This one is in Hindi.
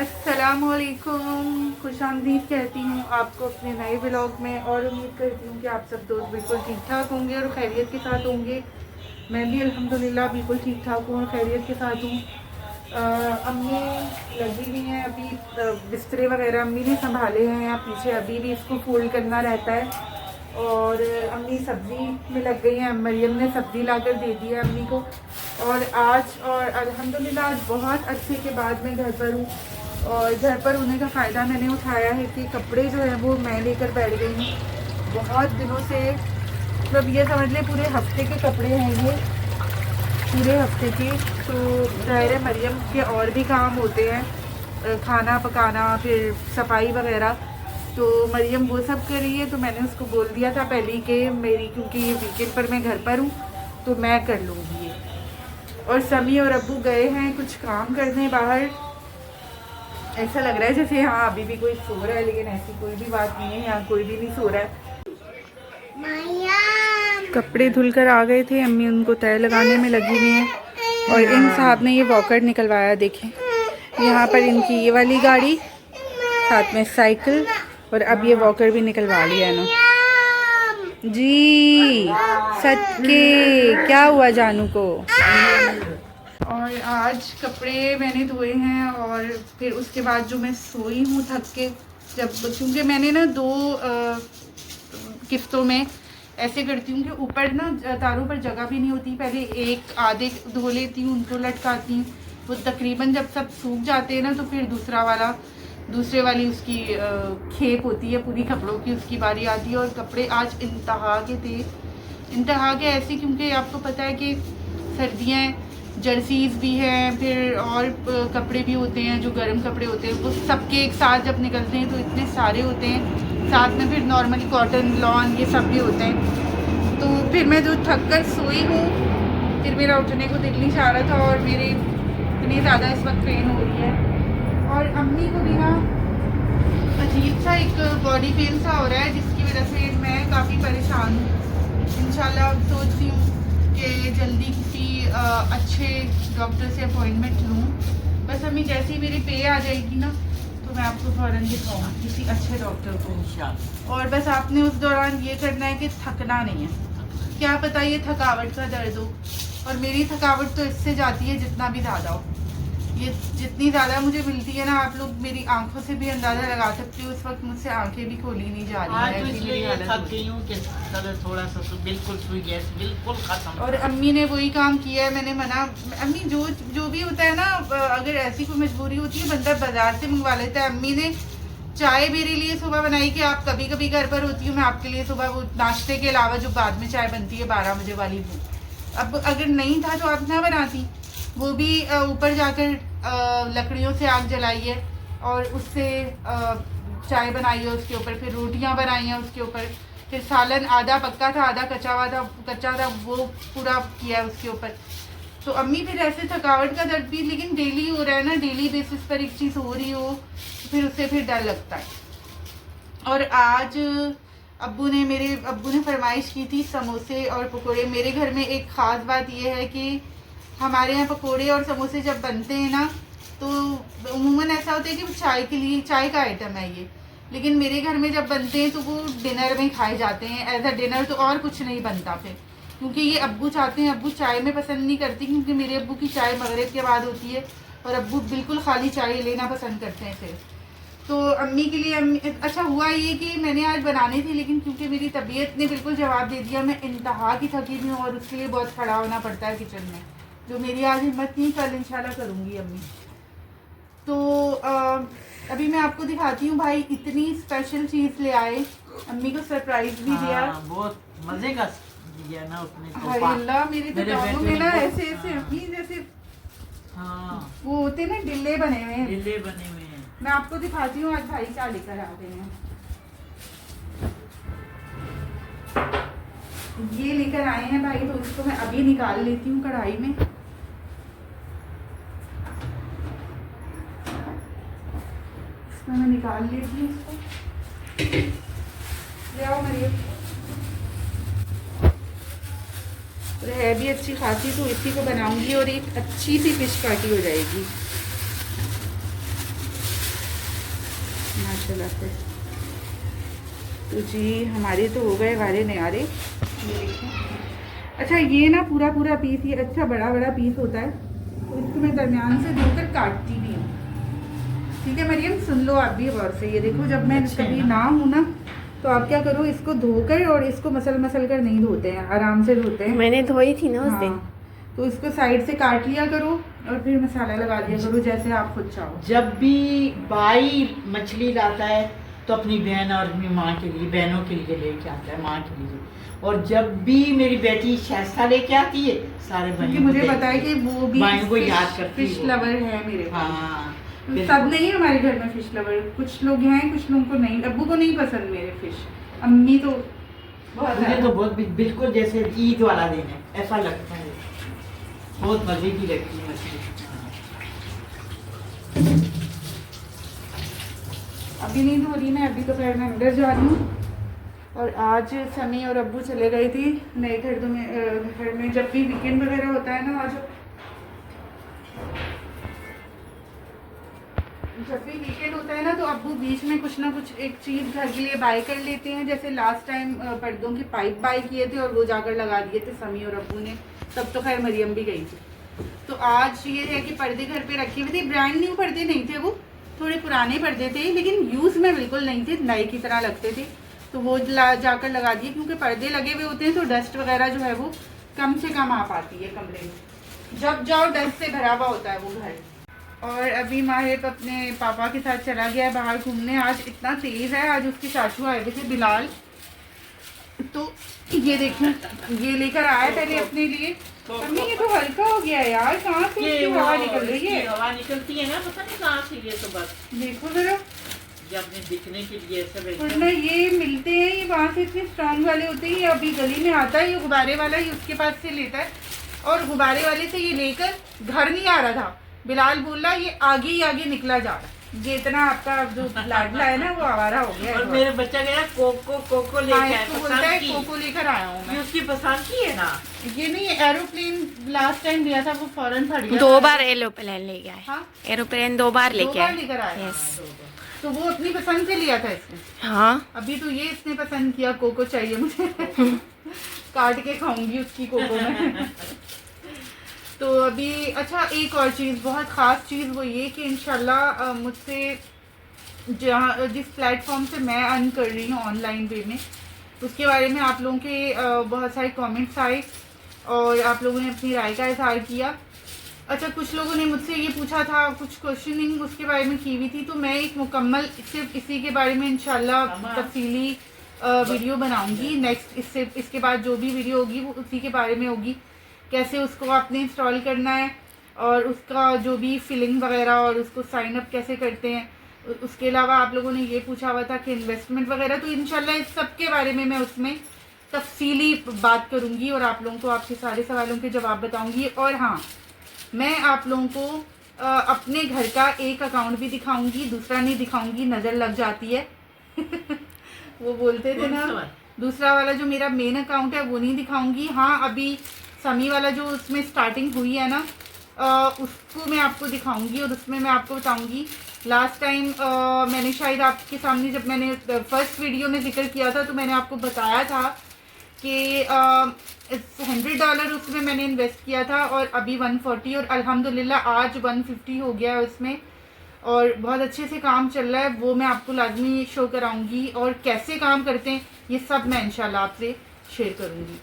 अस्सलामुअलैकुम, खुशामदीद कहती हूँ आपको अपने नए व्लॉग में। और उम्मीद करती हूँ कि आप सब दोस्त बिल्कुल ठीक ठाक होंगे और खैरियत के साथ होंगे। मैं भी अल्हम्दुलिल्लाह बिल्कुल ठीक ठाक हूँ और खैरियत के साथ हूँ। अम्मी लगी हुई हैं अभी, बिस्तरे वगैरह अम्मी ने संभाले हैं यहाँ पीछे, अभी भी इसको फोल्ड करना रहता है। और अम्मी सब्ज़ी में लग गई हैं, मरियम ने सब्ज़ी लाकर दे दी है अम्मी को। और अल्हम्दुलिल्लाह आज बहुत अच्छे के बाद मैं घर पर हूँ। और घर पर होने का फ़ायदा मैंने उठाया है कि कपड़े जो है वो मैं लेकर बैठ गई हूँ बहुत दिनों से। मतलब ये समझ लें पूरे हफ्ते के कपड़े हैं ये, पूरे हफ्ते के। तो ज़ाहिर है मरियम के और भी काम होते हैं, खाना पकाना, फिर सफाई वगैरह। तो मरियम वो सब कर रही है, तो मैंने उसको बोल दिया था पहले ही कि मेरी, क्योंकि ये वीकेंड पर मैं घर पर हूँ तो मैं कर लूँगी ये। और समी और अब्बू गए हैं कुछ काम करने बाहर। ऐसा लग रहा है जैसे यहाँ अभी भी कोई सो रहा है, लेकिन ऐसी कोई भी बात नहीं है, यहाँ कोई भी नहीं सो रहा है। कपड़े धुलकर आ गए थे, अम्मी उनको तय लगाने में लगी हुई हैं। और इन साहब ने ये वॉकर निकलवाया, देखें यहाँ पर इनकी ये वाली गाड़ी, साथ में साइकिल, और अब ये वॉकर भी निकलवा लिया है ना जी। सच के क्या हुआ जानू को। और आज कपड़े मैंने धोए हैं और फिर उसके बाद जो मैं सोई हूँ थक के, जब क्योंकि मैंने ना 2 किस्तों में ऐसे करती हूँ कि ऊपर ना तारों पर जगह भी नहीं होती, पहले एक आधे धो लेती हूँ, उनको लटकाती हूँ, वो तकरीबन जब सब सूख जाते हैं ना तो फिर दूसरे वाली उसकी खेप होती है पूरी कपड़ों की, उसकी बारी आती है। और कपड़े आज इंतहा के थे, इंतहा के ऐसे, क्योंकि आपको पता है कि सर्दियाँ, जर्सीज भी हैं, फिर और कपड़े भी होते हैं जो गर्म कपड़े होते हैं, वो सबके एक साथ जब निकलते हैं तो इतने सारे होते हैं। साथ में फिर नॉर्मली कॉटन, लॉन, ये सब भी होते हैं। तो फिर मैं जो थक कर सोई हूँ, फिर मेरा उठने को दिल नहीं चाह रहा था और मेरे इतनी ज़्यादा इस वक्त पेन हो रही है। और अम्मी को भी ना अजीब सा एक बॉडी पेन सा हो रहा है, जिसकी वजह से मैं काफ़ी परेशान हूँ। इंशाल्लाह सोचती हूँ कि जल्दी किसी अच्छे डॉक्टर से अपॉइंटमेंट लूँ। बस अम्मी जैसे ही मेरी पे आ जाएगी ना तो मैं आपको फ़ौरन दिखाऊँगी किसी अच्छे डॉक्टर को। और बस आपने उस दौरान ये करना है कि थकना नहीं है, क्या पता ये थकावट का दर्द हो। और मेरी थकावट तो इससे जाती है जितना भी ज़्यादा हो, ये जितनी ज़्यादा मुझे मिलती है ना, आप लोग मेरी आंखों से भी अंदाज़ा लगा सकते हो। इस वक्त मुझसे आंखें भी खोली नहीं जा रही है, ऐसी मेरी हालत है। थोड़ा सा तो बिल्कुल सुई गैस बिल्कुल खत्म। और अम्मी ने वही काम किया है, मैंने मना, अम्मी जो भी होता है ना, अगर ऐसी कोई मजबूरी होती है बंदा बाजार से मंगवा लेता है। अम्मी ने चाय मेरे लिए सुबह बनाई कि आप कभी कभी घर पर होती हूँ, मैं आपके लिए सुबह वो नाश्ते के अलावा जो बाद में चाय बनती है 12 बजे वाली, वो अब अगर नहीं था तो आप ना बनाती। वो भी ऊपर जाकर लकड़ियों से आग जलाई है और उससे चाय बनाई है, उसके ऊपर फिर रोटियां बनाई हैं, उसके ऊपर फिर सालन आधा पक्का था आधा कच्चा था वो पूरा किया है उसके ऊपर। तो अम्मी फिर ऐसे थकावट का दर्द भी, लेकिन डेली हो रहा है ना, डेली बेसिस पर एक चीज़ हो रही हो तो फिर उससे फिर डर लगता है। और आज मेरे अब्बू ने फरमाइश की थी समोसे और पकोड़े। मेरे घर में एक ख़ास बात यह है कि हमारे यहाँ पकोड़े और समोसे जब बनते हैं ना तो उमूमन ऐसा होता है कि चाय के लिए, चाय का आइटम है ये, लेकिन मेरे घर में जब बनते हैं तो वो डिनर में खाए जाते हैं एज अ डिनर, तो और कुछ नहीं बनता फिर, क्योंकि ये अब्बू चाहते हैं। अब्बू चाय में पसंद नहीं करती, क्योंकि मेरे अब्बू की चाय मगरिब के बाद होती है और अब्बू बिल्कुल खाली चाय लेना पसंद करते हैं फिर। तो अम्मी के लिए अच्छा हुआ ये कि मैंने आज बनाने थे, लेकिन क्योंकि मेरी तबीयत ने बिल्कुल जवाब दे दिया, मैं इंतहा की थकी हुई हूँ और उसके लिए बहुत खड़ा होना पड़ता है किचन में, जो मेरी आज हिम्मत नहीं, कल इंशाल्लाह करूँगी अम्मी। तो अभी मैं आपको दिखाती हूँ, भाई इतनी स्पेशल चीज़ ले आए, अम्मी को सरप्राइज भी दिया। बहुत मजे का दिया ना उसने। हाय अल्लाह, मेरे दुकानों में ना ऐसे अम्मी जैसे वो होते ना डिल्ले बने हुए हैं। मैं आपको दिखाती हूँ आज भाई क्या लेकर आ गए हैं। ये लेकर आए हैं भाई, तो इसको मैं अभी निकाल लेती हूँ कढ़ाई में। इसको मैं निकाल लेती हूँ, इसको ले आओ मेरी। तो है भी अच्छी खासी, तो इसी को बनाऊंगी और एक अच्छी सी फिश पार्टी हो जाएगी। माशाल्लाह से। तो जी हमारे तो हो गए वारे न्यारे। ये देखिए। अच्छा ये ना पूरा पूरा पीस, ये अच्छा बड़ा बड़ा पीस होता है, तो इसको मैं दरमियान से धोकर काटती भी हूँ। ठीक है मरियम, सुन लो आप भी गौर से। ये देखो जब मैं कभी ना हूँ ना, तो आप क्या करो, इसको धोकर और इसको मसल कर नहीं धोते हैं, आराम से धोते हैं। मैंने धोई थी ना उस दिन। हाँ, तो इसको साइड से काट लिया करो और फिर मसाला लगा दिया करो जैसे आप खुद चाहो। जब भी भाई मछली लाता है तो अपनी बहन और अपनी माँ के लिए, बहनों के लिए लेके आता है, माँ के लिए। और जब भी मेरी बेटी शाइस्ता लेके आती है, सारे क्योंकि भाइयों मुझे पता है कि वो भी भाइयों को याद करती फिश है वो। लवर है मेरे पास। हाँ सब नहीं है हमारे घर में फिश लवर, कुछ लोग हैं कुछ लोगों को नहीं। अब्बू को नहीं पसंद मेरे फिश, अम्मी तो बहुत मुझे है। तो बहुत बिल्कुल जैसे ईद वाला दिन है ऐसा लगता है, बहुत मजे की लगती है मछली। अभी नहीं धो रही मैं, अभी तो खैर मैं अंदर जा रही हूँ। और आज समी और अब्बू चले गए थे नए घर में। जब भी वीकेंड वगैरह होता है ना, आज जब भी वीकेंड होता है ना, तो अब्बू बीच में कुछ ना कुछ एक चीज़ घर के लिए बाय कर लेते हैं। जैसे लास्ट टाइम पर्दों की पाइप बाय किए थे और वो जाकर लगा दिए थे समी और अब्बू ने। तब तो खैर मरियम भी गई थी। तो आज ये है कि पर्दे घर पे रखे हुए थे, ब्रांड न्यू पर्दे नहीं थे, वो थोड़े पुराने पर्दे थे, लेकिन यूज़ में बिल्कुल नहीं थे, नए की तरह लगते थे। तो वो जाकर लगा दिए, क्योंकि पर्दे लगे हुए होते हैं तो डस्ट वगैरह जो है वो कम से कम आ पाती है कमरे में। जब जाओ डस्ट से भरा हुआ होता है वो घर। और अभी माहिर अपने पापा के साथ चला गया है बाहर घूमने। आज इतना तेज़ है, आज उसके चाचू आए हुए थे बिलाल, तो ये देखें ये लेकर आया पहले अपने लिए। अम्मी ये तो हल्का हो गया है यार, कहाँ से इसकी हवा निकल रही है? हवा निकलती है ना, पता नहीं कहाँ से। ये तो बस देखो जरा, ये अपने दिखने के लिए ऐसा बैठे वरना ये मिलते हैं, ये वहाँ से इतने स्ट्रॉन्ग वाले होते हैं। ये अभी गली में आता है, ये गुब्बारे वाला ही उसके पास से लेता है, और गुब्बारे वाले से ये लेकर घर नहीं आ रहा था। बिलाल बोल रहा ये आगे ही आगे निकला जा रहा है। ये इतना आपका जो लाडला है ना वो आवारा हो गया है। और मेरे बच्चा गया कोको हाँ, लेके आया, इसको बोलता है पसंद की। कोको लेकर आया हूँ ये मैं। उसकी पसंद की है ना। ये नहीं, एरोप्लेन लास्ट टाइम दिया था, वो फौरन फट गया। 2 बार एरोप्लेन ले गया है। हाँ? एरोप्लेन 2 बार दो लेके बार आए। लेकर आया। यस। तो वो अपनी पसंद से लिया था इसने। हाँ। अभी तो ये इसने पसंद किया, कोको चाहिए मुझे। काट के खाऊंगी उसकी कोको में। तो अभी अच्छा एक और चीज़, बहुत ख़ास चीज़ वो ये कि इंशाल्लाह मुझसे जहाँ जिस प्लेटफॉर्म से मैं अर्न कर रही हूँ ऑनलाइन वे में, उसके बारे में आप लोगों के बहुत सारे कमेंट्स आए और आप लोगों ने अपनी राय का इज़हार किया। अच्छा कुछ लोगों ने मुझसे ये पूछा था, कुछ क्वेश्चनिंग उसके बारे में की हुई थी, तो मैं एक मुकम्मल सिर्फ इसी के बारे में इंशाल्लाह तफसीली वीडियो बनाऊंगी नेक्स्ट। इसके बाद जो भी वीडियो होगी वो उसी के बारे में होगी, कैसे उसको आपने इंस्टॉल करना है और उसका जो भी फिलिंग वगैरह और उसको साइन अप कैसे करते हैं। उसके अलावा आप लोगों ने ये पूछा हुआ था कि इन्वेस्टमेंट वगैरह, तो इंशाल्लाह इस सब के बारे में मैं उसमें तफसीली बात करूंगी और आप लोगों को आपके सारे सवालों के जवाब बताऊंगी। और हाँ, मैं आप लोगों को अपने घर का एक अकाउंट भी दिखाऊंगी, दूसरा नहीं दिखाऊंगी, नज़र लग जाती है। वो बोलते थे ना, दूसरा वाला जो मेरा मेन अकाउंट है वो नहीं दिखाऊंगी। हाँ अभी समी वाला जो उसमें स्टार्टिंग हुई है ना, उसको मैं आपको दिखाऊंगी और उसमें मैं आपको बताऊंगी। लास्ट टाइम मैंने शायद आपके सामने जब मैंने फर्स्ट वीडियो में जिक्र किया था तो मैंने आपको बताया था कि $100 उसमें मैंने इन्वेस्ट किया था और अभी 140 और अल्हम्दुलिल्लाह आज 150 हो गया है उसमें, और बहुत अच्छे से काम चल रहा है। वो मैं आपको लाजमी शो कराऊंगी और कैसे काम करते हैं ये सब मैं इंशाल्लाह आपसे शेयर करूंगी।